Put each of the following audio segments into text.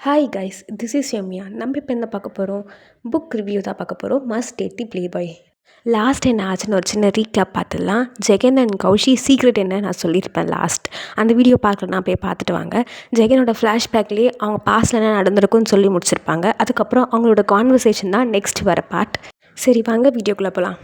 Hi guys, this is யம்யா. நம்ம இப்போ என்ன பார்க்க போகிறோம்? புக் ரிவ்யூ தான் பார்க்க போகிறோம். Must date the play boy. Last என்ன ஆச்சுன்னு ஒரு சின்ன ரீகேப் பார்த்துடலாம். ஜெகன் அண்ட் கௌஷி சீக்ரெட் என்ன நான் சொல்லியிருப்பேன் லாஸ்ட். அந்த வீடியோ பார்க்கலன்னா போய் பார்த்துட்டு வாங்க. ஜெகனோட ஃப்ளாஷ்பேக்லேயே அவங்க பாஸ்டில் என்ன நடந்திருக்குன்னு சொல்லி முடிச்சிருப்பாங்க. அதுக்கப்புறம் அவங்களோட கான்வர்சேஷன் தான் நெக்ஸ்ட் வர பார்ட். சரி வாங்க வீடியோக்குள்ளே போகலாம்.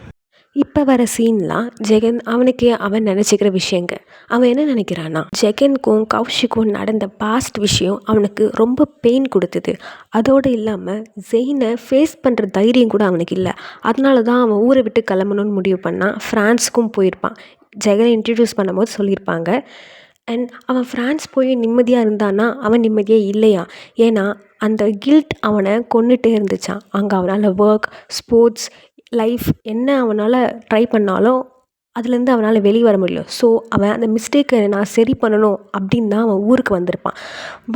இப்போ வர சீன்லாம் ஜெகன் அவனுக்கே அவன் நினச்சிக்கிற விஷயங்க. அவன் என்ன நினைக்கிறான்னா, ஜெகனுக்கும் கௌஷிக்கும் நடந்த பாஸ்ட் விஷயம் அவனுக்கு ரொம்ப பெயின் கொடுத்தது. அதோடு இல்லாமல் ஜெயினை ஃபேஸ் பண்ணுற தைரியம் கூட அவனுக்கு இல்லை. அதனால தான் அவன் ஊரை விட்டு கிளம்பணும்னு முடிவு பண்ணான். ஃப்ரான்ஸுக்கும் போயிருப்பான். ஜெகனை இன்ட்ரடியூஸ் பண்ணும்போது சொல்லியிருப்பாங்க. அண்ட் அவன் ஃப்ரான்ஸ் போய் நிம்மதியாக இருந்தான்னா அவன் நிம்மதியாக இல்லையா. ஏன்னா அந்த கில்ட் அவனை கொண்டுகிட்டே இருந்துச்சான். அங்கே அவனால் ஒர்க், ஸ்போர்ட்ஸ், லைஃப் என்ன அவனால் ட்ரை பண்ணாலும் அதுலேருந்து அவனால் வெளியே வர முடியல. ஸோ அவன் அந்த மிஸ்டேக்கை நான் சரி பண்ணணும் அப்படின்னு தான் அவன் ஊருக்கு வந்திருப்பான்.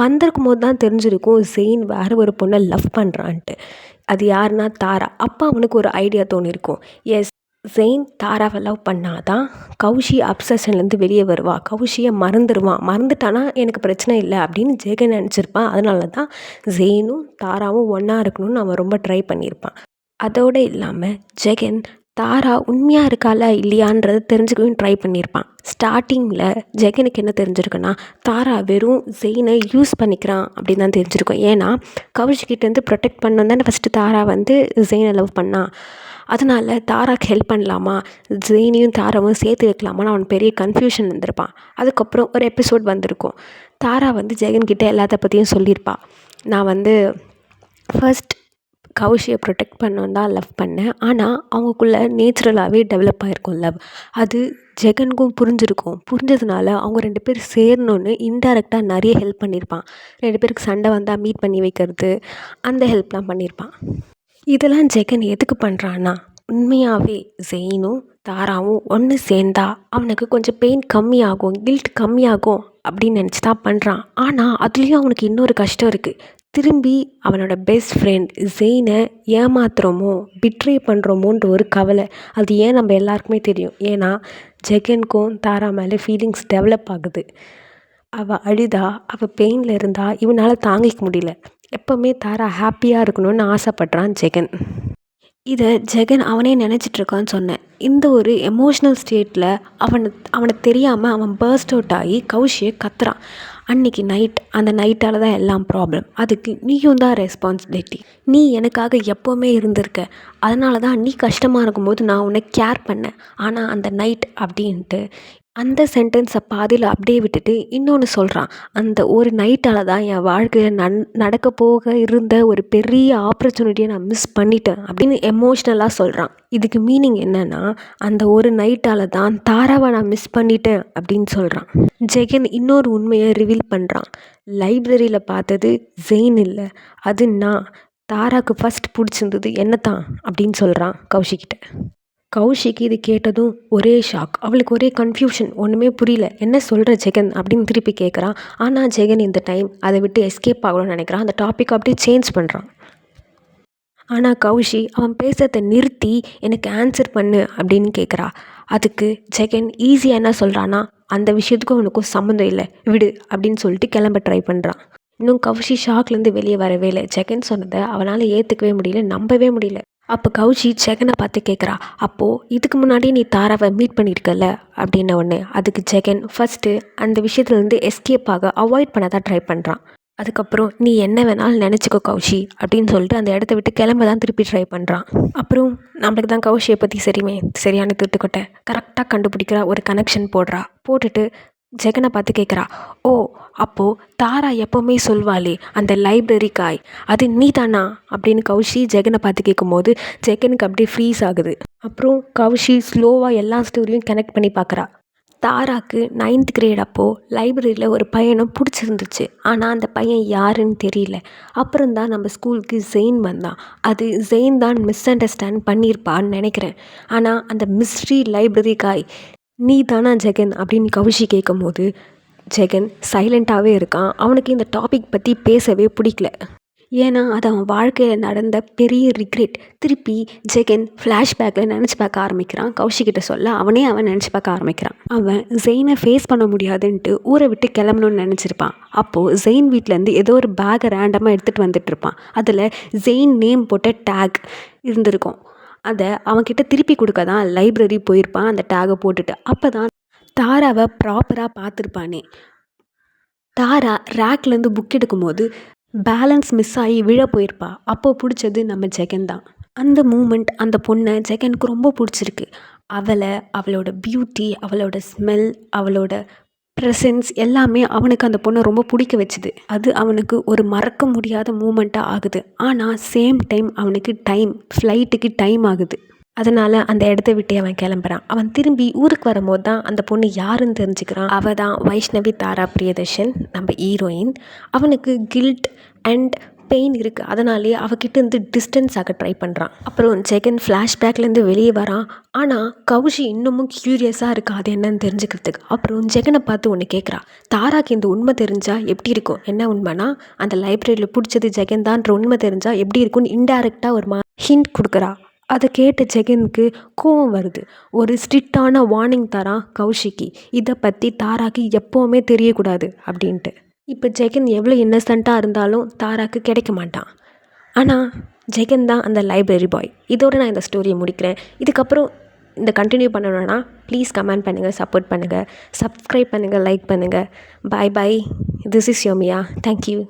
வந்திருக்கும் போது தான் தெரிஞ்சிருக்கும் ஜெயின் வேறு ஒரு பொண்ணை லவ் பண்ணுறான்ட்டு. அது யாருன்னா தாரா. அப்போ அவனுக்கு ஒரு ஐடியா தோணியிருக்கும். எஸ், ஜெயின் தாராவை லவ் பண்ணாதான் கௌஷி அப்சஷன்லேருந்து வெளியே வருவா, கௌஷியை மறந்துட்டானா எனக்கு பிரச்சனை இல்லை அப்படின்னு ஜெகன் நினச்சிருப்பான். அதனால தான் ஜெயினும் தாராவும் ஒன்றா இருக்கணும்னு அவன் ரொம்ப ட்ரை பண்ணியிருப்பான். அதோடு இல்லாமல் ஜெகன் தாரா உண்மையாக இருக்காளா இல்லையான்றதை தெரிஞ்சுக்கவும் ட்ரை பண்ணியிருப்பான். ஸ்டார்டிங்கில் ஜெகனுக்கு என்ன தெரிஞ்சிருக்குன்னா, தாரா வெறும் ஜெயினை யூஸ் பண்ணிக்கிறான் அப்படின்னு தான் தெரிஞ்சிருக்கும். ஏன்னா கௌஷிக்கிட்டேருந்து ப்ரொடெக்ட் பண்ணணும் தானே ஃபஸ்ட்டு தாரா ஜெயினை லவ் பண்ணான். அதனால் தாராக்கு ஹெல்ப் பண்ணலாமா, ஜெயினையும் தாராவும் சேர்த்து வைக்கலாமான்னு அவன் பெரிய கன்ஃபியூஷன் இருந்திருப்பான். அதுக்கப்புறம் ஒரு எபிசோட் வந்திருக்கும். தாரா ஜெகன்கிட்ட எல்லாத்த பற்றியும் சொல்லியிருப்பாள். நான் ஃபர்ஸ்ட் கௌஷியை ப்ரொடெக்ட் பண்ணணும் தான் லவ் பண்ணேன். ஆனால் அவங்களுக்குள்ளே நேச்சுரலாகவே டெவலப் ஆகிருக்கும் லவ். அது ஜெகனுக்கும் புரிஞ்சிருக்கும். புரிஞ்சதுனால அவங்க 2 பேர் சேரணுன்னு இன்டெரக்டாக நிறைய ஹெல்ப் பண்ணியிருப்பான். 2 பேருக்கு சண்டை வந்தால் மீட் பண்ணி வைக்கிறது, அந்த ஹெல்ப்லாம் பண்ணியிருப்பான். இதெல்லாம் ஜெகன் எதுக்கு பண்ணுறான்னா, உண்மையாகவே ஜெயினும் தாராவும் ஒன்று சேர்ந்தா அவனுக்கு கொஞ்சம் பெயின் கம்மியாகும், கில்ட் கம்மியாகும் அப்படின்னு நினச்சி தான் பண்ணுறான். ஆனால் அதுலேயும் அவனுக்கு இன்னொரு கஷ்டம் இருக்குது. திரும்பி அவனோட பெஸ்ட் ஃப்ரெண்ட் ஜெயினை ஏமாத்துகிறோமோ, பிட்ரே பண்ணுறோமோன்ற ஒரு கவலை. அது ஏன் நம்ம எல்லாருக்குமே தெரியும். ஏன்னா ஜெகனுக்கும் தாரா மேலே ஃபீலிங்ஸ் டெவலப் ஆகுது. அவள் அழுதா, அவள் பெயினில் இருந்தால் இவனால் தாங்கிக்க முடியல. எப்போவுமே தாரா ஹாப்பியாக இருக்கணும்னு ஆசைப்பட்றான் ஜெகன். இதை ஜெகன் அவனே நினச்சிட்ருக்கான்னு சொன்னேன். இந்த ஒரு எமோஷ்னல் ஸ்டேட்டில் அவனை தெரியாமல் அவன் பர்ஸ்ட் அவுட் ஆகி கௌஷியை கத்துறான். அன்றைக்கி அந்த நைட்டால் தான் எல்லாம் ப்ராப்ளம். அதுக்கு நீயும் தான் ரெஸ்பான்சிபிலிட்டி. நீ எனக்காக எப்போவுமே இருந்திருக்க. அதனால தான் நீ கஷ்டமாக இருக்கும்போது நான் உன்னை கேர் பண்ணேன். ஆனால் அந்த நைட் அப்படின்ட்டு அந்த சென்டென்ஸை பாதியில் அப்படியே விட்டுட்டு இன்னொன்று சொல்கிறான். அந்த ஒரு நைட்டால் தான் என் வாழ்க்கையில் நடக்க போக இருந்த ஒரு பெரிய ஆப்பர்ச்சுனிட்டியை நான் மிஸ் பண்ணிட்டேன் அப்படின்னு எமோஷ்னலாக சொல்கிறான். இதுக்கு மீனிங் என்னென்னா, அந்த ஒரு நைட்டால் தான் தாராவை நான் மிஸ் பண்ணிட்டேன் அப்படின்னு சொல்கிறான். ஜெகன் இன்னொரு உண்மையை ரிவீல் பண்ணுறான். லைப்ரரியில் பார்த்தது ஜெயின் இல்லை, அது நான். தாராவுக்கு ஃபஸ்ட் பிடிச்சிருந்தது என்ன தான் அப்படின்னு சொல்கிறான் கௌஷிக்கிட்ட. கௌஷிக்கு இது கேட்டதும் ஒரே ஷாக். அவளுக்கு ஒரே கன்ஃபியூஷன், ஒன்றுமே புரியல. என்ன சொல்கிற ஜெகன் அப்படின்னு திருப்பி கேட்குறான். ஆனால் ஜெகன் இந்த டைம் அதை விட்டு எஸ்கேப் ஆகணும்னு நினைக்கிறான். அந்த டாபிக் அப்படியே சேஞ்ச் பண்ணுறான். ஆனால் கௌஷி அவன் பேசுறதை நிறுத்தி எனக்கு ஆன்சர் பண்ணு அப்படின்னு கேட்குறா. அதுக்கு ஜெகன் ஈஸியாக என்ன சொல்கிறான்னா, அந்த விஷயத்துக்கும் அவனுக்கும் சம்மந்தம் இல்லை, விடு அப்படின்னு சொல்லிட்டு கிளம்ப ட்ரை பண்ணுறான். இன்னும் கௌஷி ஷாக்லேருந்து வெளியே வரவே இல்லை. ஜெகன் சொன்னதை அவனால் ஏற்றுக்கவே முடியல, நம்பவே முடியல. அப்போ கௌஷி ஜெகனை பார்த்து கேட்குறா, அப்போது இதுக்கு முன்னாடி நீ தாராவை மீட் பண்ணியிருக்கல அப்படின்ன ஒன்று. அதுக்கு ஜெகன் ஃபஸ்ட்டு அந்த விஷயத்துலேருந்து எஸ்கேப் ஆக அவாய்ட் பண்ண தான் ட்ரை பண்ணுறான். அதுக்கப்புறம் நீ என்ன வேணாலும் நினச்சிக்கோ கௌஷி அப்படின்னு சொல்லிட்டு அந்த இடத்த விட்டு கிளம்ப தான் திருப்பி ட்ரை பண்ணுறான். அப்புறம் நம்மளுக்கு தான் கௌஷியை பற்றி சரியான திருட்டுக்கொட்டை கரெக்டாக கண்டுபிடிக்கிற ஒரு கனெக்ஷன் போட்டுட்டு ஜெகனை பார்த்து கேட்குறா, ஓ அப்போது தாரா எப்போவுமே சொல்வாளே அந்த லைப்ரரி காய், அது நீ தானா அப்படின்னு கௌஷி ஜெகனை பார்த்து கேட்கும்போது ஜெகனுக்கு அப்படியே ஃப்ரீஸ் ஆகுது. அப்புறம் கௌஷி ஸ்லோவாக எல்லா ஸ்டோரியும் கனெக்ட் பண்ணி பார்க்குறா. தாராக்கு 9th கிரேட் அப்போது லைப்ரரியில் ஒரு பையனை பிடிச்சிருந்துச்சு. ஆனால் அந்த பையன் யாருன்னு தெரியல. அப்புறம்தான் நம்ம ஸ்கூலுக்கு ஜெயின் வந்தான். அது ஜெயின் தான் மிஸ் அண்டர்ஸ்டாண்ட் பண்ணியிருப்பான்னு நினைக்கிறேன். ஆனால் அந்த மிஸ்ட்ரி லைப்ரரி காய் நீ தானா ஜெகன் அப்படின்னு கௌஷி கேட்கும் போது ஜெகன் சைலண்ட்டாகவே இருக்கான். அவனுக்கு இந்த டாபிக் பற்றி பேசவே பிடிக்கல. ஏன்னா அது அவன் வாழ்க்கையில் நடந்த பெரிய ரிக்ரெட். திருப்பி ஜெகன் ஃப்ளாஷ்பேக்கில் நினச்சி பார்க்க ஆரம்பிக்கிறான். கௌஷிக்கிட்ட சொல்ல அவன் நினச்சி பார்க்க ஆரம்பிக்கிறான். அவன் ஜெயினை ஃபேஸ் பண்ண முடியாதுன்ட்டு ஊரை விட்டு கிளம்பணும்னு நினச்சிருப்பான். அப்போது ஜெயின் வீட்டிலேருந்து ஏதோ ஒரு பேக்கை ரேண்டமாக எடுத்துகிட்டு வந்துட்டு இருப்பான். அதில் ஜெயின் நேம் போட்ட டேக் இருந்திருக்கும். அதை அவன்கிட்ட திருப்பி கொடுக்க தான் லைப்ரரி போயிருப்பான் அந்த டேகை போட்டுட்டு. அப்போ தான் தாராவை ப்ராப்பராக பார்த்துருப்பானே. தாரா ரேக்லேருந்து புக் எடுக்கும்போது பேலன்ஸ் மிஸ் ஆகி விழ போயிருப்பா. அப்போது பிடிச்சது நம்ம ஜெகன் தான். அந்த மூமெண்ட் அந்த பொண்ணை ஜெகனுக்கு ரொம்ப பிடிச்சிருக்கு. அவளோட பியூட்டி, அவளோட ஸ்மெல், அவளோட ப்ரெசன்ஸ் எல்லாமே அவனுக்கு அந்த பொண்ணை ரொம்ப பிடிக்க வச்சுது. அது அவனுக்கு ஒரு மறக்க முடியாத மூமெண்ட்டாக ஆகுது. ஆனால் சேம் டைம் அவனுக்கு ஃப்ளைட்டுக்கு டைம் ஆகுது. அதனால் அந்த இடத்த விட்டு அவன் கிளம்புறான். அவன் திரும்பி ஊருக்கு வரும்போது தான் அந்த பொண்ணு யாருன்னு தெரிஞ்சுக்கிறான். அவள் தான் வைஷ்ணவி தாரா பிரியதர்ஷன், நம்ம ஹீரோயின். அவனுக்கு கில்ட் அண்ட் பெயின் இருக்குது. அதனாலே அவகிட்டேருந்து டிஸ்டன்ஸ் ஆக ட்ரை பண்ணுறான். அப்புறம் ஜெகன் ஃப்ளாஷ்பேக்லேருந்து வெளியே வரான். ஆனால் கௌஷி இன்னமும் க்யூரியஸாக இருக்கா அது என்னன்னு தெரிஞ்சுக்கிறதுக்கு. அப்புறம் ஜெகனை பார்த்து ஒன்று கேட்குறா. தாராக்கு இந்த உண்மை தெரிஞ்சால் எப்படி இருக்கும்? என்ன உண்மைனா அந்த லைப்ரரியில் பிடிச்சது ஜெகன் தான்ற உண்மை தெரிஞ்சால் எப்படி இருக்கும்னு இன்டைரக்டாக ஒரு ஹிண்ட் கொடுக்குறா. அதை கேட்ட ஜெகனுக்கு கோவம் வருது. ஒரு ஸ்ட்ரிக்டான வார்னிங் தரான் கௌஷிக்கு. இதை பற்றி தாராக்கு எப்போவுமே தெரியக்கூடாது அப்படின்ட்டு. இப்போ ஜெகன் எவ்வளோ இன்னசென்ட்டாக இருந்தாலும் தாராக்கு கிடைக்க மாட்டான். ஆனால் ஜெகன் தான் அந்த லைப்ரரி பாய். இதோடு நான் இந்த ஸ்டோரியை முடிக்கிறேன். இதுக்கப்புறம் இந்த கண்டினியூ பண்ணணுன்னா ப்ளீஸ் கமெண்ட் பண்ணுங்கள், சப்போர்ட் பண்ணுங்கள், சப்ஸ்கிரைப் பண்ணுங்கள், லைக் பண்ணுங்கள். Bye bye. திஸ் இஸ் யோமியா. தேங்க்யூ.